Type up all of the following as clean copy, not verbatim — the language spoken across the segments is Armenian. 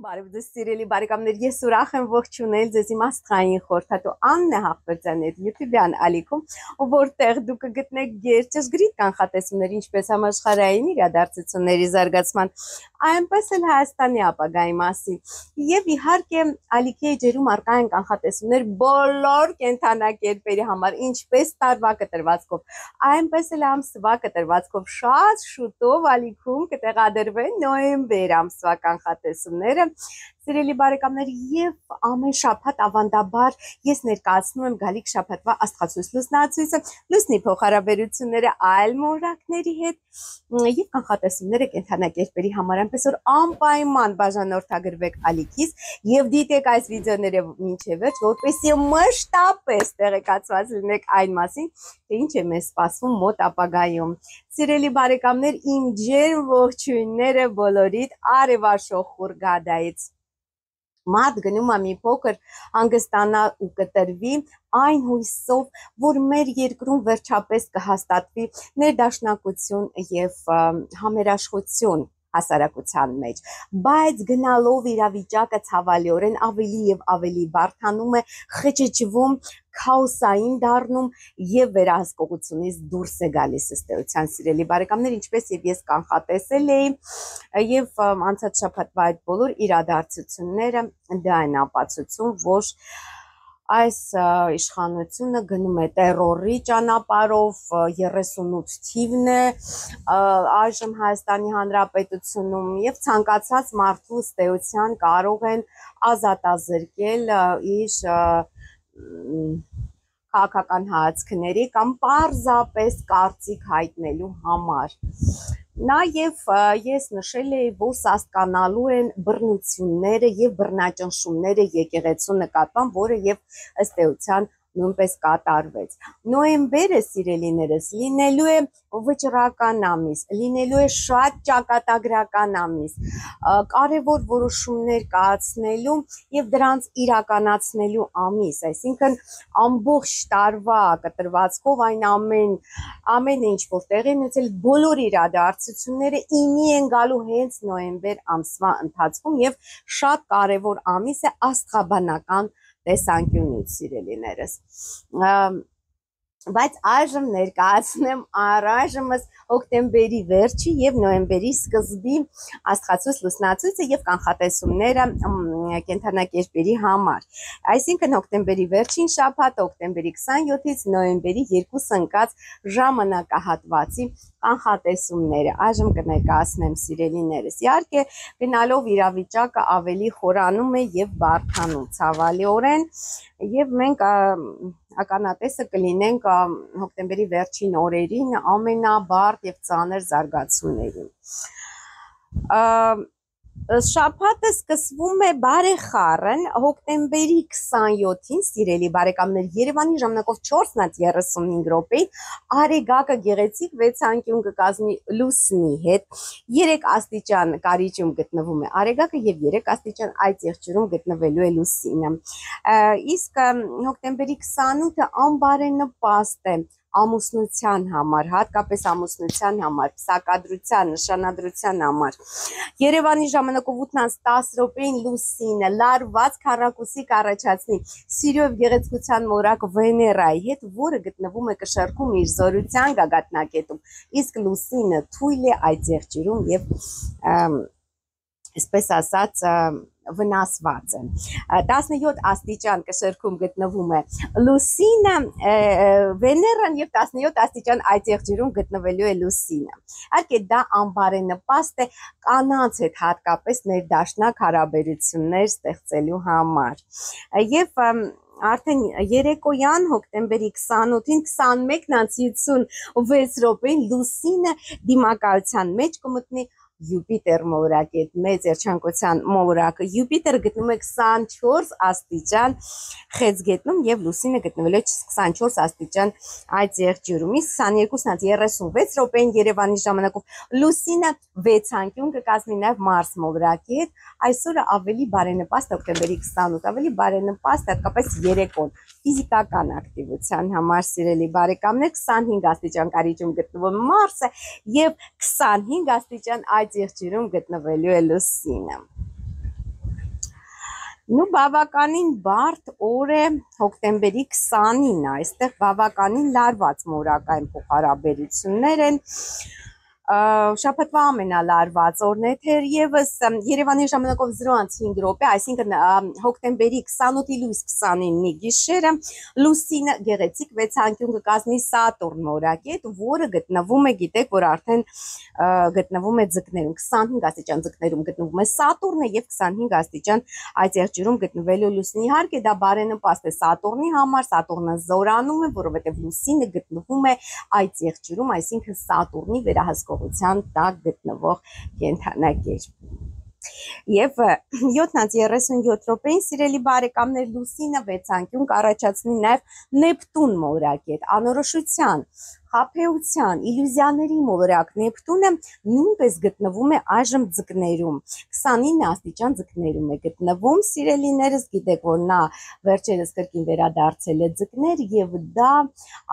Բարև ձեզ սիրելի բարեկամներ, ես ուրախ եմ ողջունել ձեզ իմ աստղային խորհրդատու Աննա Հաղվերդյանի YouTube-յան ալիքում, որտեղ դուք կգտնեք գերճշգրիտ կանխատեսումներ, ինչպես համաշխարհային իրադարձությունների զարգացման, այնպես էլ Հայաստանի ապագայի մասին։ Եվ իհարկե ալիքի էջերում առկա են կանխատեսումներ բոլոր կենդանակերպերի համար, ինչպես տարվա կտրվածքով, այնպես էլ ամսվա կտրվածքով, շատ շուտով ալիքում կտեղադրվեն նոյեմբեր ամսվա կանխատեսումները։ Սիրելի բարեկամներ, եւ ամեն շաբաթ ավանդաբար ես ներկայացնում եմ գալիք շաբաթվա աստղացույց լուսնացույցը, լուսնի փոխհարաբերությունները այլ մոլորակների հետ եւ կանխատեսումները կենդանակերպերի համար, այնպես որ անպայման բաժանորդագրվեք ալիքից եւ դիտեք այս վիդեոները մինչեւ վերջ, որպեսզի մշտապես տեղեկացված լինեք այն մասին, թե ինչ է մեզ սպասվում մոտ ապագայում։ Սիրելի բարեկամներ, իմ ջերմ ողջույնները բոլորիդ արևաշող Խուրգադայից։ Մարդ գնում է մի փոքր հանգստանա ու կտրվի այն հույսով, որ մեր երկրում վերջապես կհաստատվի ներդաշնակություն եւ համերաշխություն հասարակության մեջ, բայց գնալով իրավիճակը ցավալիորեն ավելի եւ ավելի բարդանում է, խճճվում, քաոսային դառնում եւ վերահսկողությունից դուրս է գալիս ըստ էության, սիրելի բարեկամներ, ինչպես եւ ես կանխատեսել էի եւ անցած շաբաթվա այդ բոլոր իրադարձությունները դա են ապացուցում, որ այս իշխանությունը գնում է տերորի ճանապարհով, 38 թիվն է այժմ Հայաստանի Հանրապետությունում եւ ցանկացած մարդու ըստ էության կարող են ազատազրկել իր քաղաքական հայացքների կամ պարզապես կարծիք հայտնելու համար։ Նաև ես նշել էի, որ սաստկանալու են բռնությունները եւ բռնաճնշումները եկեղեցու նկատմամբ, որը եւ ըստ էության նույնպես կատարվեց։ Նոյեմբերը, սիրելիներս, լինելու է վճռական ամիս, լինելու է շատ ճակատագրական ամիս, կարևոր որոշումներ կայացնելու եւ դրանց իրականացնելու ամիս, այսինքն ամբողջ տարվա կտրվածքով այն ամեն ինչ որ տեղի ունեցել, բոլոր իրադարձությունները իմի են գալու հենց նոյեմբեր ամսվա ընթացքում եւ շատ կարևոր ամիս է աստղաբանական տեսանկյունից, սիրելիներս, բայց այժմ ներկայացնեմ առայժմս հոկտեմբերի վերջի եւ նոյեմբերի սկզբի աստղացույց լուսնացույցը եւ կանխատեսումները կենդանակերպերի համար։ Այսինքն հոկտեմբերի վերջին շաբաթ, հոկտեմբերի 27-ից նոյեմբերի 2 ընկած ժամանակահատվածի կանխատեսումները այժմ կներկայացնեմ, սիրելիներս։ Իհարկե գնալով իրավիճակը ավելի խորանում է եւ բարդանում ցավալիորեն եւ մենք ականատեսը կլինենք հոկտեմբերի վերջին օրերին ամենաբարդ եւ ծանր զարգացումներին։ Շաբաթը սկսվում է բարեխառն հոկտեմբերի 27-ին, սիրելի բարեկամներ, Երևանի ժամանակով 4:35 րոպեին արեգակը գեղեցիկ 6 անկյուն կկազմի լուսնի հետ, 3 աստիճան կարիճում գտնվում է արեգակը եւ 3 աստիճան այդ եղջյուրում գտնվելու է լուսինը։ Իսկ հոկտեմբերի 28-ը անբարենպաստ է ամուսնության համար, հատկապես ամուսնության համար, պսակադրության, նշանադրության համար։ Երևանի ժամանակով 8:10 րոպեին լուսինը լարված քառակուսի կառաջացնի Սիրո եւ գեղեցկության մորակ Վեներայի հետ, որը գտնվում է կշեռքում իր զորության գագաթնակետում, իսկ լուսինը թույլ է այդ եղջյուրում եւ այսպես ասած վնասված է։ 17 աստիճան կշեռքում գտնվում է լուսինը, Վեներան եւ 17 աստիճան այդ եղջյուրում գտնվելու է լուսինը։ Իհարկե դա անբարենպաստ է կանանց հետ հատկապես ներդաշնակ հարաբերություններ ստեղծելու համար։ Եվ արդեն երեկոյան հոկտեմբերի 28-ին 21:56 րոպեին լուսինը դիմակայության մեջ կմտնի Յուպիտեր մոլորակի հետ, մեծ երջանկության մոլորակը Յուպիտերը գտնվում է 24 աստիճան խեցգետնում եւ լուսինը գտնվել է 24 աստիճան այդ եղջյուրում։ Իսկ 22:36 րոպեին Երևանի ժամանակով լուսինը 6 անկյուն կկազմի նաեւ Մարս մոլորակի հետ, այսօրը ավելի բարենպաստ հոկտեմբերի 28, ավելի բարենպաստ հատկապես երեկոն ֆիզիկական ակտիվության համար, սիրելի բարեկամներ, 25 աստիճան կարիճում գտնվում Մարսը եւ 25 աստիճան այդ եղջյուրում գտնվելու է լուսինը։ Նու բավականին բարդ օր է հոկտեմբերի 20-ին, այստեղ բավականին լարված մորակային փոխհարաբերություններ են, շաբաթվա ամենալարված օրն է թերևս Երևանի ժամանակով 0:05 րոպե, այսինքն հոկտեմբերի 28-ի լույս 29-ի գիշերը լուսինը գեղեցիկ վեցանկյուն կկազմի Սատուրն մորակետ, որը գտնվում է, գիտեք, որ արդեն գտնվում է ձկներում, 25 աստիճան ձկներում գտնվում է Սատուրնը եւ 25 աստիճան այդ եղջյուրում գտնվելու լուսինի, իհարկե դա բարենպաստ է Սատուրնի համար, Սատուրնը զորանում է, որովհետեւ լուսինը գտնվում է այդ եղջյուրում, այսինքն Սատուրնի վերահսկողության տակ գտնվող կենդանակերպ։ Եվ 7:37 րոպեին, սիրելի բարեկամներ, լուսինը վեցանկյուն կառաջացնի նաև Նեպտուն մորակետ, անորոշության, խաբեության, իլյուզիաների մոլորակ Նեպտունը նույնպես գտնվում է այժմ ձկներում, 29 աստիճան ձկներում է գտնվում, սիրելիներս, գիտեք, որ նա վերջերս կրկին վերադարձել է ձկներ եւ դա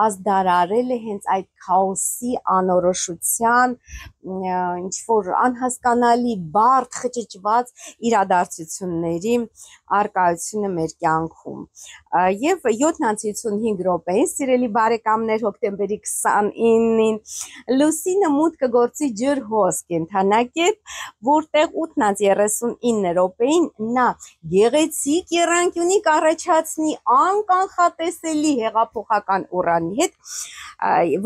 ազդարարել է հենց այդ քաոսի, անորոշության, ինչ որ անհասկանալի, բարդ, խճճված իրադարձությունների արկայությունը մեր կյանքում։ Եվ 7:55 րոպեին, սիրելի բարեկամներ, հոկտեմբերի 29-ին լուսինը մուտք կգործի ջրհոս կենդանակերպ, որտեղ 8:39 րոպեին նա գեղեցիկ եռանկյունի կառաջացնի անկանխատեսելի հեղափոխական Ուրանի հետ,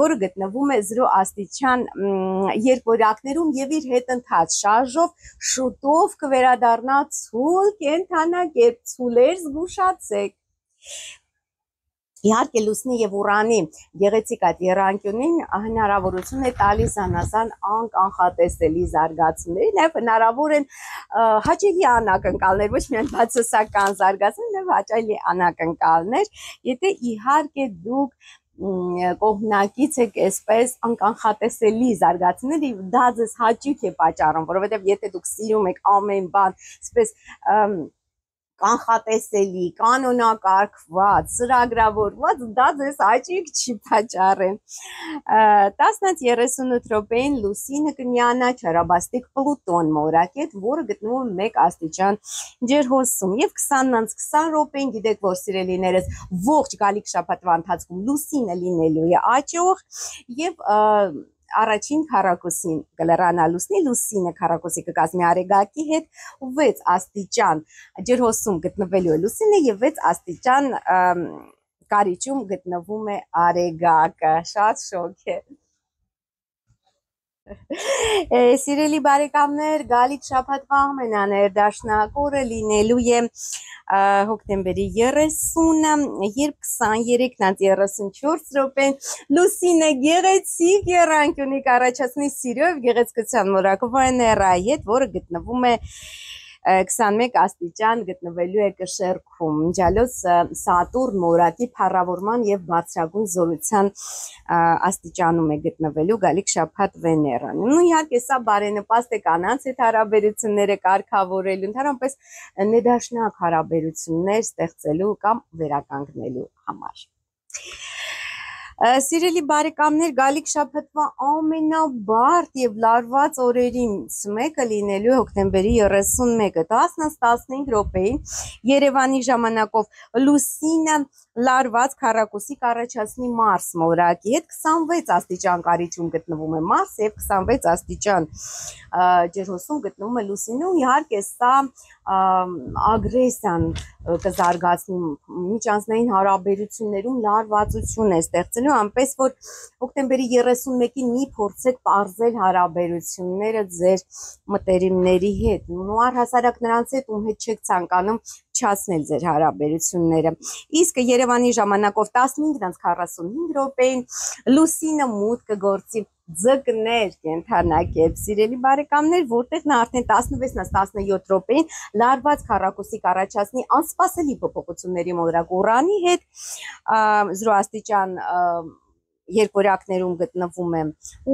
որը գտնվում է 0 աստիճան երկորյակներում եւ իր հետընթաց շարժով շուտով կվերադառնա ցուլ կենդանակերպ, ցուլեր զգուշացեք։ Իհարկե լուսնի եւ Ուրանի գեղեցիկ այդ եռանկյունին հնարավորություն է տալիս անասան անկանխատեսելի զարգացումների, նաեւ հնարավոր են հաճելի անակնկալներ, ոչ միայն բացասական զարգացումներ, նաեւ հաճելի անակնկալներ, եթե իհարկե դուք կողմնակից եք այսպես անկանխատեսելի զարգացումներ, դա ձեզ հաճույք է պատճառում, որովհետեւ եթե դուք սիրում եք ամեն բան այսպես կանխատեսելի, կանոնակարգված, ծրագրավորված, դա ձեզ հաճույք չի պատճառել։ 10:38 րոպեին լուսինը կմիանա չարաբաստիկ Պլուտոն մորակետ, որը գտնվում է 1 աստիճան ջրհոսում, եւ 20:20 րոպեին, գիտեք, որ սիրելիներս, ողջ գալիք շաբաթվա ընթացքում լուսինը լինելու է աճող եւ առաջին քառակուսին կլրանա լուսնի, լուսինը քառակուսի կկազմի Արեգակի հետ, 6 աստիճան ջրհոսում գտնվելու է լուսինը եւ 6 աստիճան կարիճում գտնվում է Արեգակը, շատ շոկ է։ Սիրելի բարեկամներ, գալիք շաբաթվա ամենաներդաշնակ օրը լինելու է հոկտեմբերի 30-ը, երբ 23:34 րոպեն լուսինը գեղեցիկ եռանկյունի կառաջացնի Սիրո եւ գեղեցկության մորակ Վեներայի հետ, որը գտնվում է 21 աստիճան գտնվելու է կշեռքում, ջալոս Սատուրն մորակի փառավորման եւ բարձրագույն զորության աստիճանում է գտնվելու գալիք շաբաթ Վեներան։ Ու իհարկե սա բարենպաստ է կանանց հետ հարաբերությունները կարգավորելու, ընդհանրապես ներդաշնակ հարաբերություններ ստեղծելու կամ վերականգնելու համար։ Սիրելի բարեկամներ, գալիք շաբաթվա ամենաբարդ եւ լարված օրերից մեկը լինելու է հոկտեմբերի 31-ը, 10:15 րոպեին Երևանի ժամանակով լուսինը լարված քառակուսի կառաջացնի Մարս մորակի հետ, 26 աստիճան կարիճում գտնվում է Մարս եւ 26 աստիճան ջրհոսում գտնվում է լուսինը, ու իհարկե սա ագրեսիան կզարգացնի, միջանձնային հարաբերություններում լարվածություն է ստեղծելու, այնպես որ հոկտեմբերի 31-ին մի փորձեք պարզել հարաբերությունները ձեր մտերիմների հետ, ու առհասարակ նրանց հետ, ում հետ չեք ցանկանում չացնել ձեր հարաբերությունները։ Իսկ Երևանի ժամանակով 15:45 րոպեին լուսինը մուտք կգործի ձկներ կենդանակերպ, սիրելի բարեկամներ, որտեղ նա արդեն 16:17 րոպեին լարված քառակուսի կառաջացնի անսպասելի փոփոխությունների մոլորակ Ուրանի հետ, 0 աստիճան երկորյակներում գտնվում է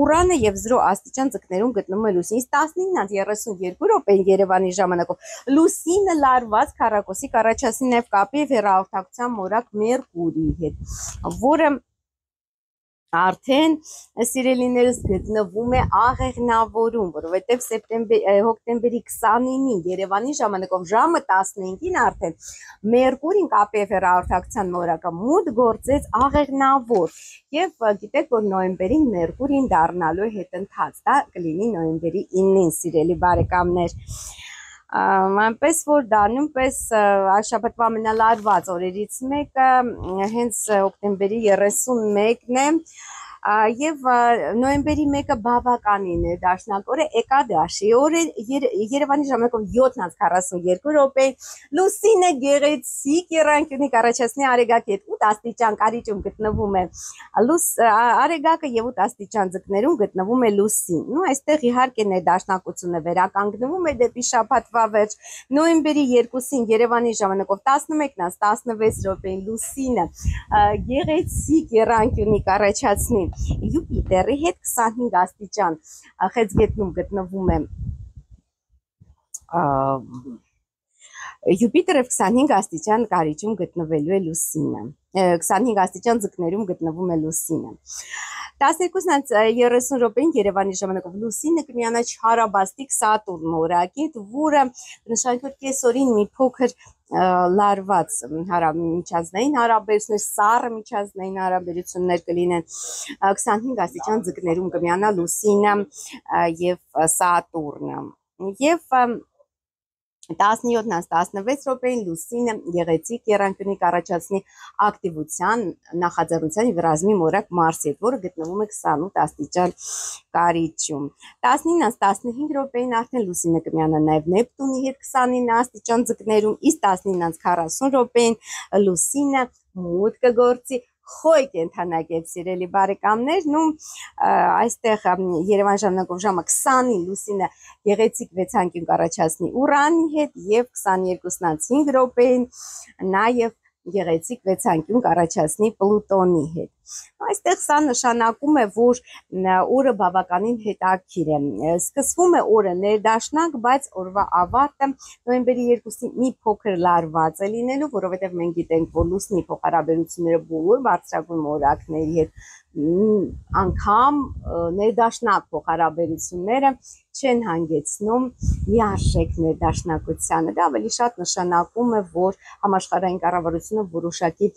Ուրանը եւ 0 աստիճան ձկներում գտնվում է լուսինը, 19:32 րոպեին Երևանի ժամանակով լուսինը լարված քառակուսի կառաջացնի նաեւ կապի եւ հեռահաղորդակցության մորակ Մերկուրիի հետ, որը Արդեն սիրելիներս գտնվում է աղեղնավորում, որովհետև հոկտեմբերի 29-ին Երևանի ժամանակով ժամը 15-ին արդեն Մերկուրին KPF հեռահաղորդակցության մոլորակը մուտք գործեց աղեղնավոր եւ գիտեք որ նոյեմբերին Մերկուրին դառնալու է հետընթաց, դա կլինի նոյեմբերի 9-ին սիրելի բարեկամներ։ Այնպես որ դա նույնպես շաբաթվա ամենալարված օրերից մեկը հենց հոկտեմբերի 31-ն է եւ նոյեմբերի 1-ը բավականին է դաշնակորը Էկադաշի օրը Երևանի ժամանակով 7:42 րոպե լուսինը գեղեցիկ երանգյունի կառաջացնի արեգակի հետ 8 աստիճան կարիճում գտնվում է արեգակը եւ 8 աստիճան ձկներում գտնվում է լուսին։ Ու այստեղ իհարկե ներդաշնակությունը վերականգնվում է դեպի շաբաթվա վերջ նոյեմբերի 2-ին Երևանի ժամանակով 11:16 րոպեին լուսինը գեղեցիկ երանգյունի կառաջացնի Յուպիտերի հետ 25 աստիճան խեցգետնում գտնվում է Յուպիտերը 25 աստիճան կարիճում գտնվելու է լուսինը 25 աստիճան ձկներում գտնվում է լուսինը 12:30 րոպեին Երևանի ժամանակով լուսինը կմիանա չարաբաստիկ Սատուրն օրակի, որը նշանակի որ կեսօրին մի փոքր լարված միջազգային հարաբերություններ, սառը միջազգային հարաբերություններ կլինեն 25 աստիճան ձկներում կմիանա լուսինը եւ Սատուրնը եւ 17:16 րոպեին լուսինը գեղեցիկ երանգյունի կառաջացնի ակտիվության նախաձեռնության եւ ռազմի մորակ Մարսի հետ, որը գտնվում է 28 աստիճան կարիճում 19:15 րոպեին արդեն լուսինը կմիանա նաեւ Նեպտունի հետ 29 աստիճան ձկներում, իսկ 19:40 րոպեին լուսինը մուտք կգործի Խոյ կենթանակեց սիրելի բարեկամներն ու այստեղ Երևան ժամանակով ժամը 20-ին լուսինը գեղեցիկ 6 անկյուն կառաջացնի Ուրանի հետ եւ 22:05 րոպեին նաեւ գեղեցիկ 6 անկյուն կառաջացնի Պլուտոնի հետ։ Այստեղ սա նշանակում է, որ օրը բավականին հետաքրքիր է։ Սկսվում է օրը ներդաշնակ, բայց օրվա ավարտը նոյեմբերի 2-ին մի փոքր լարված է լինելու, որովհետև մենք գիտենք, որ լուսնի փոխհարաբերությունները բոլոր բարձրագույն մոլորակների հետ անգամ ներդաշնակ փոխհարաբերությունները չեն հանգեցնում լիարժեք ներդաշնակությանը։ Դա ավելի շատ նշանակում է, որ համաշխարհային կառավարությունը որոշակի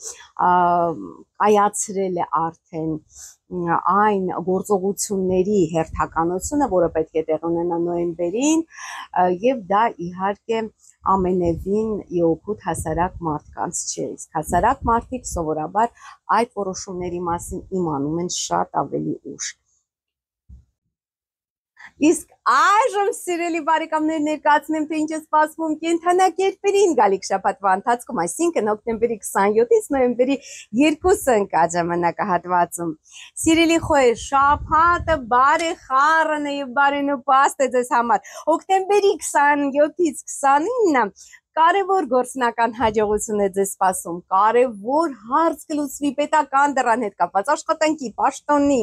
կայացրել է արդեն այն գործողությունների հերթականությունը, որը պետք է տեղ ունենա նոյեմբերին, եւ դա իհարկե ամենևին իօգուտ հասարակ մարդկանց չէ։ Իսկ հասարակ մարդիկ սովորաբար այդ որոշումների մասին իմանում են շատ ավելի ուշ։ Իսկ այժմ սիրելի բարեկամներ ներկայացնեմ, թե ինչ է սպասվում կենդանակերպերին գալիք շաբաթվա ընթացքում, այսինքն հոկտեմբերի 27-ից նոյեմբերի 2-ը ընկած ժամանակահատվածում։ Սիրելի խոհեր, շաբաթը բարեխառն է եւ բարենպաստ է ձեզ համար։ Հոկտեմբերի 27-ից 29-ը կարևոր գործնական հաջողություն է ձեզ սպասում, կարևոր հարց կլուծվի պետական դրան հետ կապված, աշխատանքի, պաշտոնի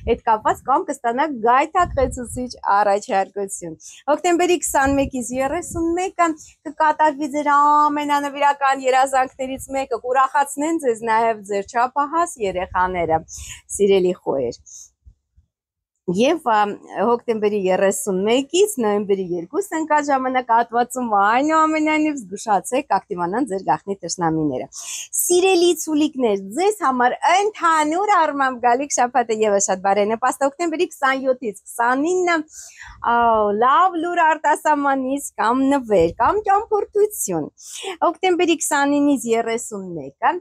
հետ կապված կամ կստանաք գայթակղեցուցիչ առաջարկություն։ Հոկտեմբերի 21-ից 31-ը կկատարվի ձեր ամենանվիրական երազանքներից մեկը, կուրախացնեն ձեզ նաև ձեր չափահաս երեխաները, սիրելի խոհեր։ Եվ հոկտեմբերի 31-ից նոյեմբերի 2-ը ընկած ժամանակահատվածում այնուամենայնիվ զգուշացեք կակտիվանան ձեր գաղտնի թշնամիները։ Սիրելի ցուլիկներ, ձեզ համար ընդհանուր առմամբ գալիք շաբաթը եւս շատ բարենպաստ հոկտեմբերի 27-ից 29-ը լավ լուր արտասահմանից կամ նվեր կամ ճամփորդություն։ Հոկտեմբերի 29-ից 31-ը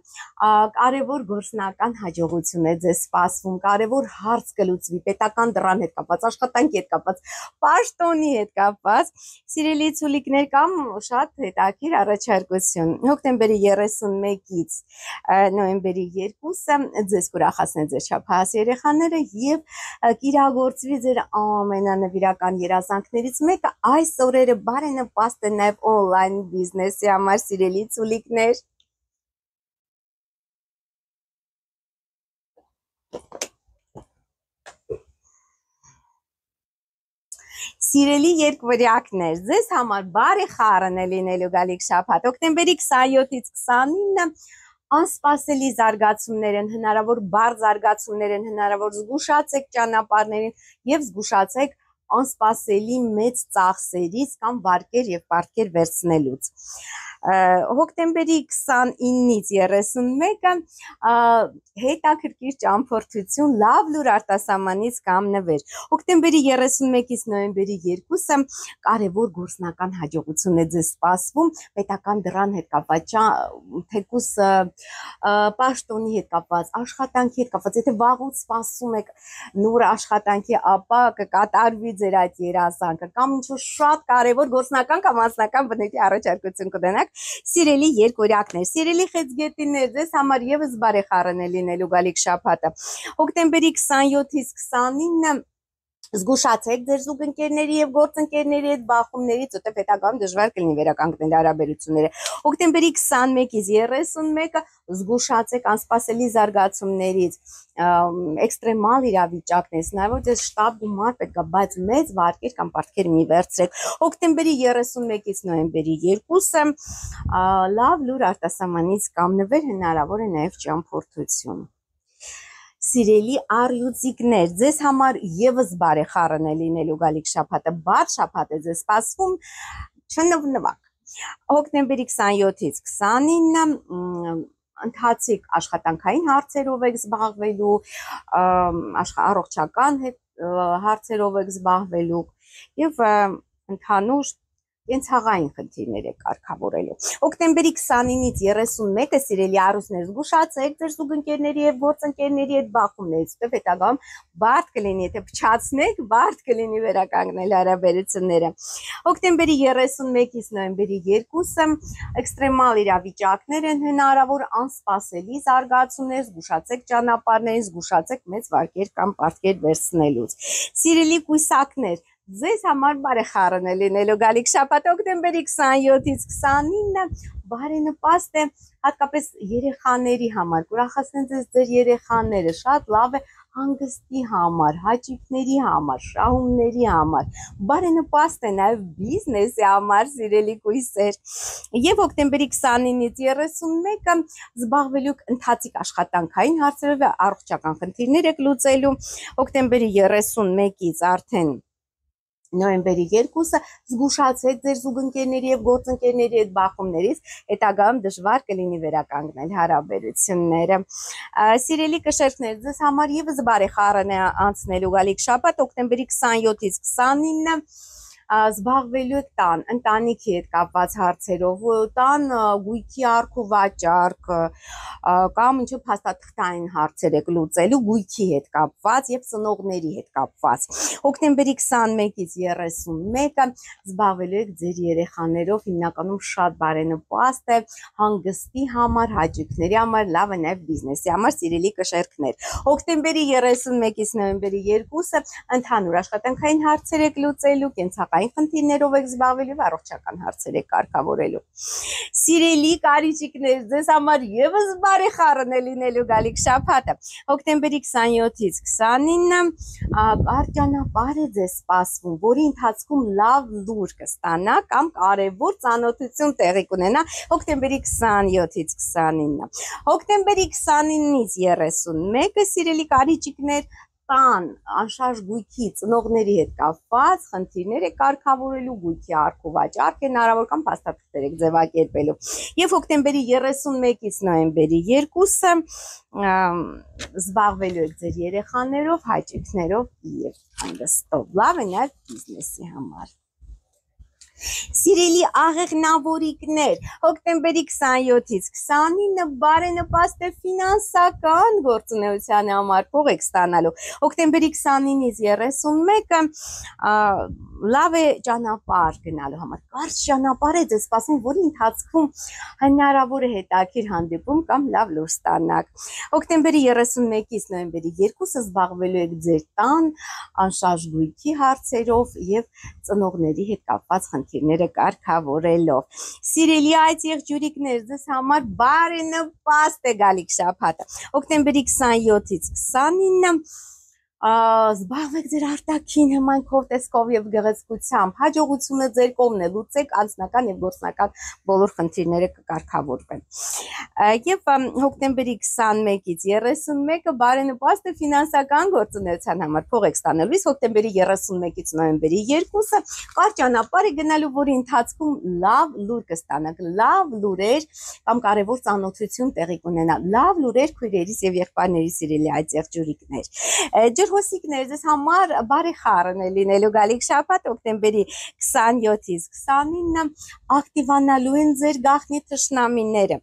կարևոր գործնական հաջողություն է ձեզ սպասվում, կարևոր հարց կլուծվի պետական դրան հետ կապված, աշխատանքի հետ կապված, պաշտոնի հետ կապված, սիրելի ցուլիկներ կամ շատ հետաքրքիր առաջարկություն։ Հոկտեմբերի 31-ից նոյեմբերի 2-ը ձեզ կուրախացնեն ձեր չափահաս երեխաները եւ կիրագործվի ձեր ամենանվիրական երազանքներից մեկը։ Այս օրերը բարենպաստ է նաեւ օնլայն բիզնեսի համար, սիրելի ցուլիկներ։ Սիրելի երկվորյակներ, ձեզ համար բարեխառն է լինելու գալիք շաբաթ, հոկտեմբերի 27-ից 29-ը անսպասելի զարգացումներ են հնարավոր, բարձ զարգացումներ են հնարավոր, զգուշացեք ճանապարհներին եւ զգուշացեք անսպասելի մեծ ծախսերից կամ վարկեր եւ պարտքեր վերցնելուց։ Հոկտեմբերի 29-ից 31-ը հետաքրքիր ճամփորդություն լավ լուր արտասահմանից կամ նվեր։ Հոկտեմբերի 31-ից նոյեմբերի 2-ը կարևոր գործնական հաջողություն է ձեզ սպասվում, պետական դրան հետ կապված, թեկուս պաշտոնի հետ կապված, աշխատանքի հետ կապված, եթե վաղուց սպասում եք նոր աշխատանքի, ապա կկատարվի ձեր այդ երազանքը, կամ ինչ-որ շատ կարևոր գործնական կամ անձնական բնույթի առաջարկություն կունենաք։ Սիրելի երկորյակներ, սիրելի խեցգետիներ, ձեզ համար եւս բարեխառն է լինելու գալիք շաբաթը։ Հոկտեմբերի 27-ից 29-ը զգուշացեք ձեր զուգընկերների եւ գործընկերների հետ բախումներից, որտեղ հետագայում դժվար կլինի վերականգնել հարաբերությունները։ Հոկտեմբերի 21-ից 31-ը զգուշացեք անսպասելի զարգացումներից, էքստրեմալ իրավիճակներ, հնարավոր ձեզ շտապ գումար պետք է, բայց մեծ վարկեր կամ պարտքեր մի վերցրեք։ Հոկտեմբերի 31-ից նոյեմբերի 2-ը լավ լուր արտասահմանից կամ նվեր, հնարավոր է նաեւ ճամփորդություն։ Սիրելի առյուծիկներ, ձեզ համար եւս բարեխառն է լինելու գալիք շաբաթը, բաց շաբաթ է ձեզ սպասվում, չնվնվակ։ Հոկտեմբերի 27-ից 29-ը ընթացիկ աշխատանքային հարցերով եք զբաղվելու, առողջական հարցերով եք զբաղվելու եւ ընդհանուր կենցաղային խնդիրներ եք կարգավորելու։ Հոկտեմբերի 29-ից 31-ը սիրելի առույցներ, զգուշացեք ձեր զուգընկերների եւ գործընկերների հետ բախումներից, որտեղ հետագայում բարդ կլինի, եթե փչացնեք, բարդ կլինի վերականգնել հարաբերությունները։ Հոկտեմբերի 31-ից նոյեմբերի 2-ը էքստրեմալ իրավիճակներ են հնարավոր, անսպասելի զարգացումներ, զգուշացեք ճանապարհներին, զգուշացեք մեծ վարկեր կամ պարտքեր վերցնելուց։ Սիրելի կույսակներ, ձեզ համար բարեխառն է լինելու գալիք շաբաթ, հոկտեմբերի 27-ից 29-ը բարենպաստ է հատկապես երեխաների համար, կուրախացնեն ձեր երեխաները, շատ լավ է հանգստի համար, հաճույքների համար, շահումների համար, բարենպաստ է նաև բիզնեսի համար, սիրելի կույսեր։ Եվ հոկտեմբերի 29-ից 31-ը զբաղվելու ընթացիկ աշխատանքային հարցերով, առողջական խնդիրներ եք լուծելու։ Հոկտեմբերի 31-ից արդեն նոյեմբերի 2-ը զգուշացեք ձեր զուգընկերների եւ գործընկերների հետ բախումներից, հետագայում դժվար կլինի վերականգնել հարաբերությունները։ Սիրելի կշերտներ, ձեզ համար եւս բարեխառն է անցնելու գալիք շաբաթ, հոկտեմբերի 27-ից 29-ը զբաղվելու եք տան, ընտանիքի հետ կապված հարցերով, տան գույքի առք ու վաճառք կամ ինչ-որ փաստաթղթային հարցեր եք լուծելու գույքի հետ կապված եւ ծնողների հետ կապված։ Հոկտեմբերի 21-ից 31-ը զբաղվելու եք ձեր երեխաներով, հիմնականում շատ բարենպաստ է հանգստի համար, հաճույքների համար, լավ է նաեւ բիզնեսի համար, սիրելի կշերտներ։ Հոկտեմբերի 31-ից նոյեմբերի 2-ը ընդհանուր աշխատանքային հարցեր եք լուծելու, կենցաղային խնդիրներով եք զբաղվելու եւ առողջական հարցեր եք կարգավորելու։ Սիրելի կարիճիկներ, ձեզ համար եւս բարեխառն է լինելու գալիք շաբաթը, հոկտեմբերի 27-ից 29-ը կարճանապար է ձեզ սպասվում, որի ընթացքում լավ լուր կստանա կամ կարևոր ծանոթություն տեղի կունենա հոկտեմբերի 27-ից 29-ը։ Հոկտեմբերի 29-ից 31-ը սիրելի կարիճիկներ, տան անշարժ գույքի ծնողների հետ կապված խնդիրներ եք կարգավորելու, գույքի առք ու վաճառք են հնարավոր կամ փաստաթղթեր եք ձևակերպելու։ Եվ հոկտեմբերի 31-ից նոյեմբերի 2-ը զբաղվելու եք ձեր երեխաներով, հաճույքներով եւ հանգստով, լավ է նաեւ բիզնեսի համար։ Սիրելի աղեղնավորիկներ, հոկտեմբերի 27-ից 29-ը բարենպաստ է ֆինանսական գործունեության համար, փող եք ստանալու։ Հոկտեմբերի 29-ից 31-ը լավ է ճանապարհ գնալու համար, կարճ ճանապարհ է ձեզ սպասում, որի ընթացքում հնարավոր է հետաքրքիր հանդիպում կամ լավ լուր ստանաք։ Հոկտեմբերի 31-ից նոյեմբերի 2-ը զբաղվելու եք ձեր տան անշարժ գույքի հարցերով եւ ծնողների հետ կապված խնդիրները կարգավորելով։ Սիրելի այդ եղջյուրիկներ, ձեզ համար բարենպաստ է գալիք շաբաթը, հոկտեմբերի 27-ից 29-ը Զբաղվեք ձեր արտաքին հմայքով, տեսքով եւ գեղեցկությամբ, հաջողությունը ձեր կողմն է, լուծեք անձնական եւ գործնական բոլոր խնդիրները կկարգավորվեն։ Եվ հոկտեմբերի 21-ից 31-ը բարենպաստ է ֆինանսական գործունեության համար, փող եք ստանալու, իսկ հոկտեմբերի 31-ից նոյեմբերի 2-ը կար ճանապարհ է գնալու, որի ընթացքում լավ լուր կստանաք, լավ լուրեր կամ կարևոր ծանոթություն տեղի կունենա, լավ լուրեր քույրերիս եւ եղբայրների սիրելի այդ եղջյուրիկներ։ Ջրհոսիկներ, ձեզ համար բարեխառն է լինելու գալիք շաբաթ հոկտեմբերի 27-ից 29-ը ակտիվանալու են ձեր գաղտնի թշնամիները,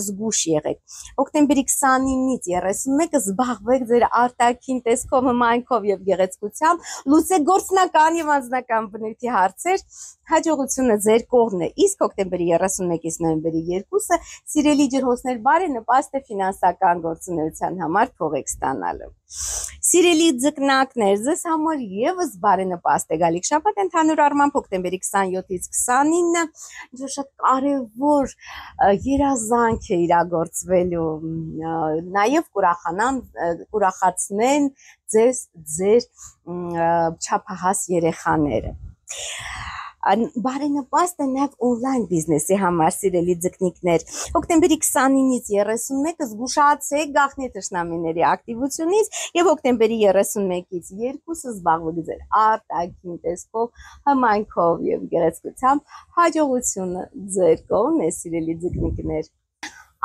զգուշ եղեք։ Հոկտեմբերի 29-ից 31-ը զբաղվեք ձեր արտաքին տեսքով, հմայքով եւ գեղեցկությամբ, լուծեք գործնական եւ անձնական բնույթի հարցեր, հաջողությունը ձեր կողմն է, իսկ հոկտեմբերի 31-ից նոյեմբերի 2-ը սիրելի ջրհոսներ բարենպաստ է ֆինանսական գործունեության համար, փող եք ստանալու։ Սիրելի ձկնակներ, ձեզ համար եւս բարենպաստ է գալիք շաբաթ, ընդհանուր առմամբ հոկտեմբերի 27-ից 29-ը ինչ-որ շատ կարևոր երազանք է իրագործվելու, նաեւ կուրախացնեն ձեզ ձեր չափահաս երեխաները։ Բարենպաստ է նաև օնլայն բիզնեսի համար, սիրելի ձկնիկներ։ Հոկտեմբերի 29-ից 31-ը զգուշացեք գաղտնի թշնամիների ակտիվությունից եւ հոկտեմբերի 31-ից 2-ը զբաղվեք ձեր արտաքին տեսքով, հմայքով եւ գեղեցկությամբ, հաջողությունը ձեր կողմն է, սիրելի ձկնիկներ։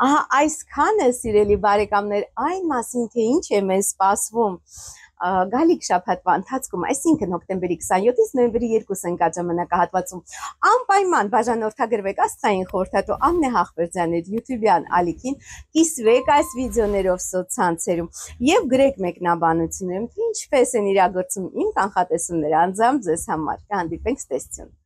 Ահա այսքան է, սիրելի բարեկամներ, այն մասին, թե ինչ է մեզ սպասվում գալիք շաբաթվա ընթացքում, այսինքն հոկտեմբերի 27-ից նոյեմբերի 2-ը ընկած ժամանակահատվածում, անպայման բաժանորդագրվեք Աստղային խորհրդատու Ամնե Հախվերդյանի YouTube-յան ալիքին, կիսվեք այս վիդեոներով սոցցանցերում եւ գրեք մեկնաբանություններում, թե ինչպես են իրագործում իմ կանխատեսումները անձամբ ձեզ համար։ Կհանդիպենք, ցտեսություն։